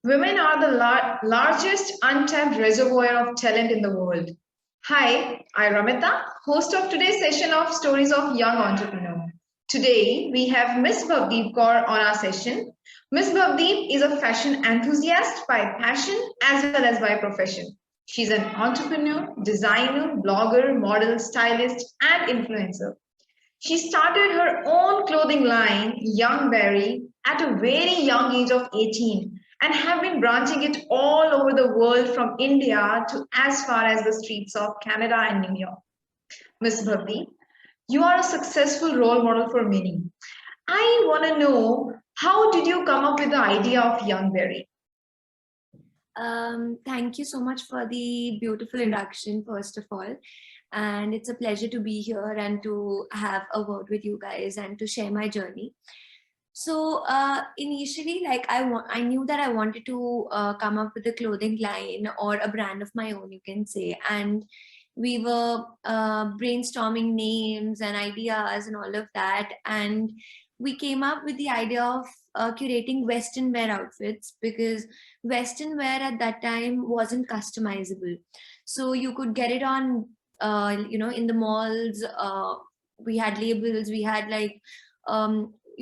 Women are the largest untapped reservoir of talent in the world. Hi, I'm Ramita, host of today's session of Stories of Young Entrepreneur. Today, we have Miss Bhavdeep Kaur on our session. Miss Bhavdeep is a fashion enthusiast by passion as well as by profession. She's an entrepreneur, designer, blogger, model, stylist, and influencer. She started her own clothing line, YoungBerry, at a very young age of 18 and have been branching it all over the world from India to as far as the streets of Canada and New York. Miss Bhavdi, you are a successful role model for many. I want to know, how did you come up with the idea of YoungBerry? Thank you so much for the beautiful introduction, first of all. And it's a pleasure to be here and to have a word with you guys and to share my journey. So initially, like I knew that I wanted to come up with a clothing line or a brand of my own, you can say. And we were brainstorming names and ideas and all of that. And we came up with the idea of curating Western wear outfits, because Western wear at that time wasn't customizable. So you could get it on, in the malls. We had labels, we had like,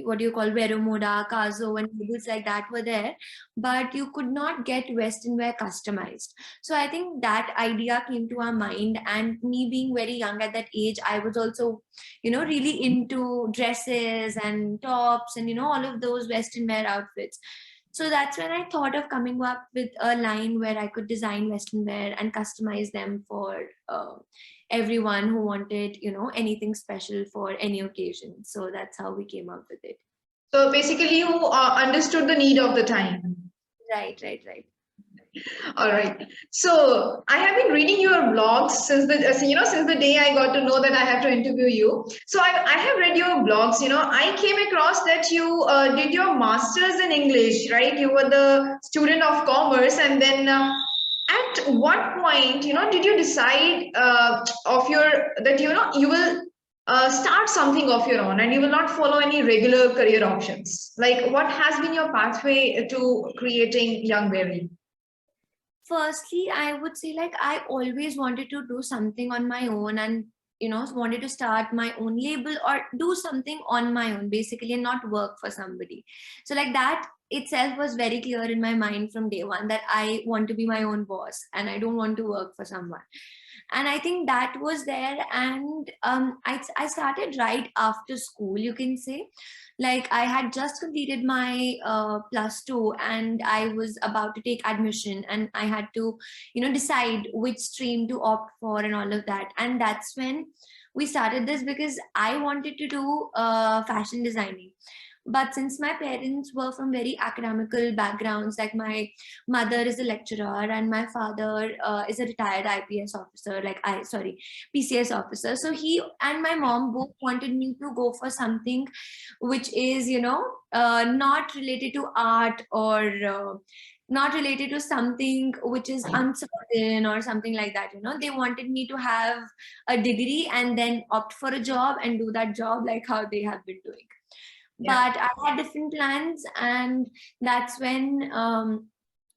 what do you call, Vero Moda, Caso, and labels like that were there, but you could not get Western wear customized. So I think that idea came to our mind, and me being very young at that age, I was also, really into dresses and tops and, all of those Western wear outfits. So that's when I thought of coming up with a line where I could design Western wear and customize them for everyone who wanted, anything special for any occasion. So that's how we came up with it. So basically, you understood the need of the time. Right. All right. So I have been reading your blogs since the day I got to know that I have to interview you. So I have read your blogs. I came across that you did your masters in English, right? You were the student of commerce, and then at what point, did you decide of your that you will start something of your own and you will not follow any regular career options? Like, what has been your pathway to creating YoungBerry? Firstly, I would say, like, I always wanted to do something on my own and, wanted to start my own label or do something on my own, basically, and not work for somebody. So like that itself was very clear in my mind from day one, that I want to be my own boss and I don't want to work for someone. And I think that was there. And I started right after school, you can say. Like, I had just completed my +2 and I was about to take admission, and I had to, decide which stream to opt for and all of that. And that's when we started this, because I wanted to do fashion designing. But since my parents were from very academical backgrounds, like my mother is a lecturer and my father is a retired IPS officer, PCS officer. So he and my mom both wanted me to go for something which is, not related to art, or not related to something which is uncertain or something like that. They wanted me to have a degree and then opt for a job and do that job like how they have been doing. Yeah. But I had different plans, and that's when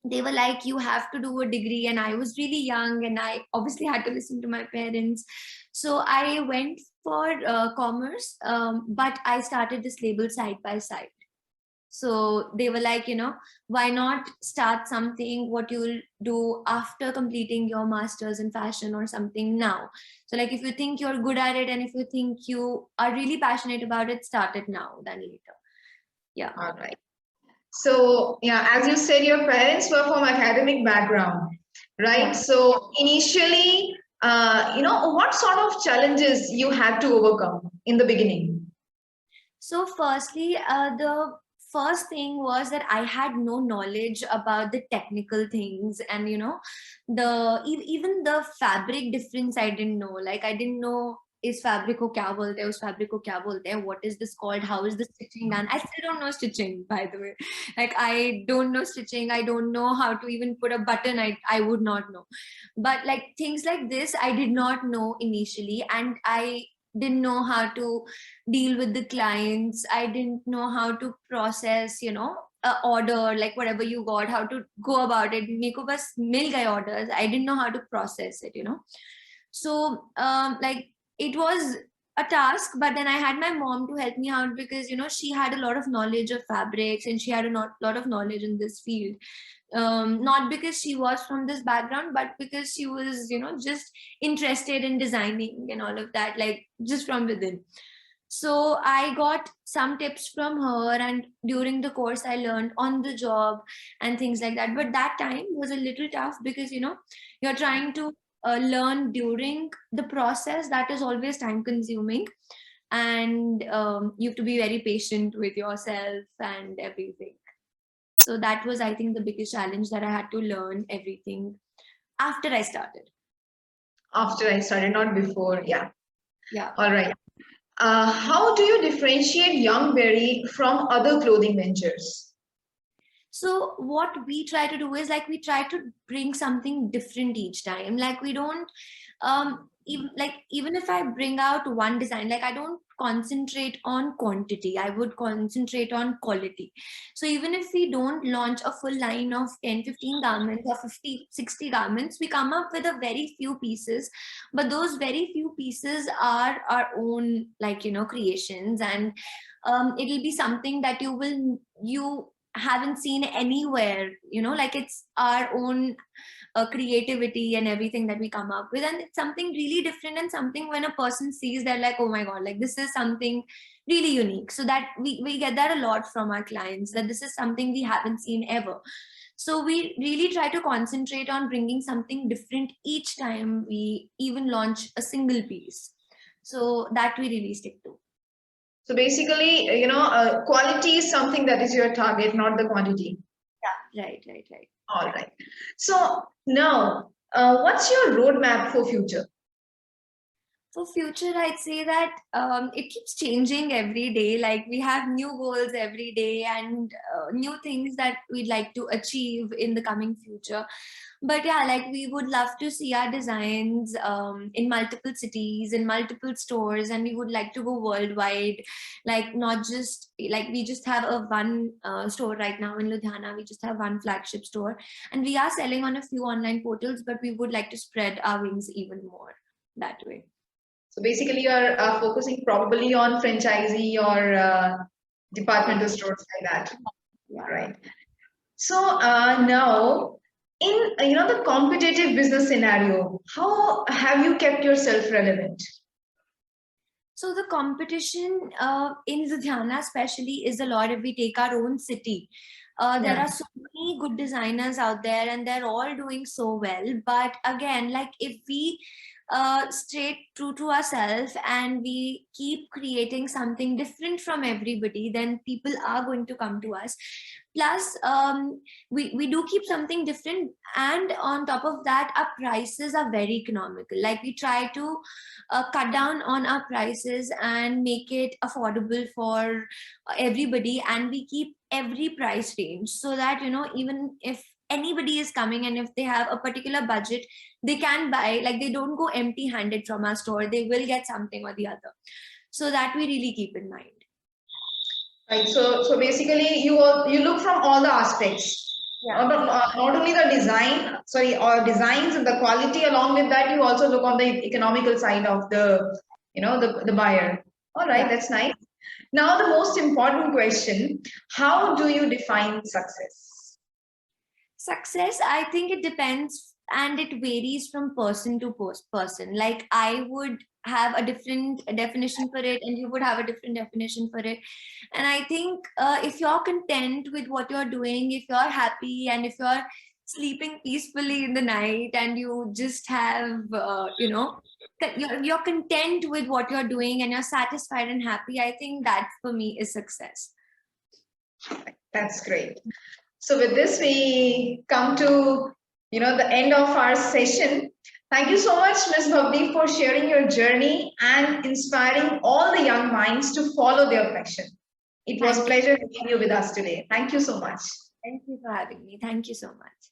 they were like, you have to do a degree. And I was really young and I obviously had to listen to my parents. So I went for commerce, but I started this label side by side. So they were like, why not start something what you'll do after completing your master's in fashion or something now. So like, if you think you're good at it and if you think you are really passionate about it, start it now than later. Yeah. All right. So yeah, as you said, your parents were from academic background, right? Yeah. So initially, what sort of challenges you had to overcome in the beginning? So firstly, the first thing was that I had no knowledge about the technical things, and even the fabric difference I didn't know. Like, I didn't know, is fabric ko kya bolte hai, us fabric ko kya bolte hai, what is this called, how is the stitching done? I still don't know stitching, by the way. Like, I don't know stitching, I don't know how to even put a button. I would not know. But like, things like this I did not know initially, and I didn't know how to deal with the clients. I didn't know how to process, order, like whatever you got, how to go about it. Meko bas mil gaye orders. I didn't know how to process it, So like it was a task, but then I had my mom to help me out because she had a lot of knowledge of fabrics and she had a lot of knowledge in this field. Not because she was from this background, but because she was just interested in designing and all of that, like just from within. So I got some tips from her, and during the course I learned on the job and things like that. But that time was a little tough because you're trying to learn during the process. That is always time consuming, and you have to be very patient with yourself and everything. So that was, I think, the biggest challenge, that I had to learn everything after I started. After I started, not before. Yeah. Yeah. All right. How do you differentiate YoungBerry from other clothing ventures? So what we try to do is, like, we try to bring something different each time. Like, we don't even if I bring out one design, like, I don't concentrate on quantity, I would concentrate on quality. So even if we don't launch a full line of 10-15 garments or 50-60 garments, we come up with a very few pieces, but those very few pieces are our own, like, creations, and it'll be something that you haven't seen anywhere, like, it's our own creativity and everything that we come up with, and it's something really different, and something when a person sees, they're like, oh my god, like, this is something really unique. So that we get that a lot from our clients, that this is something we haven't seen ever. So we really try to concentrate on bringing something different each time we even launch a single piece, so that we really stick to. So basically, quality is something that is your target, not the quantity. Yeah, right. All right. So now, what's your roadmap for future? For future, I'd say that it keeps changing every day. Like, we have new goals every day, and new things that we'd like to achieve in the coming future. But yeah, like, we would love to see our designs in multiple cities, in multiple stores, and we would like to go worldwide. Like, not just like, we just have a one store right now in Ludhiana. We just have one flagship store, and we are selling on a few online portals, but we would like to spread our wings even more that way. So basically, you're focusing probably on franchisee or departmental stores like that. Yeah. Right. So now, in the competitive business scenario, how have you kept yourself relevant? So the competition in Ludhiana especially is a lot. If we take our own city, there Yeah. are so many good designers out there, and they're all doing so well. But again, like, if we stay true to ourselves and we keep creating something different from everybody, then people are going to come to us. Plus, we do keep something different, and on top of that, our prices are very economical. Like, we try to cut down on our prices and make it affordable for everybody, and we keep every price range, so that even if anybody is coming and if they have a particular budget, they can buy. Like, they don't go empty handed from our store, they will get something or the other. So that we really keep in mind. Right. So basically, you look from all the aspects. Yeah. Not only the designs and the quality. Along with that, you also look on the economical side of the buyer. All right, Yeah. that's nice. Now, the most important question: how do you define success? Success, I think it depends, and it varies from person to person. Like, I would have a different definition for it, and you would have a different definition for it. And I think if you're content with what you're doing, if you're happy, and if you're sleeping peacefully in the night, and you just have that you're content with what you're doing, and you're satisfied and happy, I think that for me is success. That's great. So with this, we come to the end of our session. Thank you so much, Ms. Bhavdeep, for sharing your journey and inspiring all the young minds to follow their passion. It was a pleasure having you with us today. Thank you so much. Thank you for having me. Thank you so much.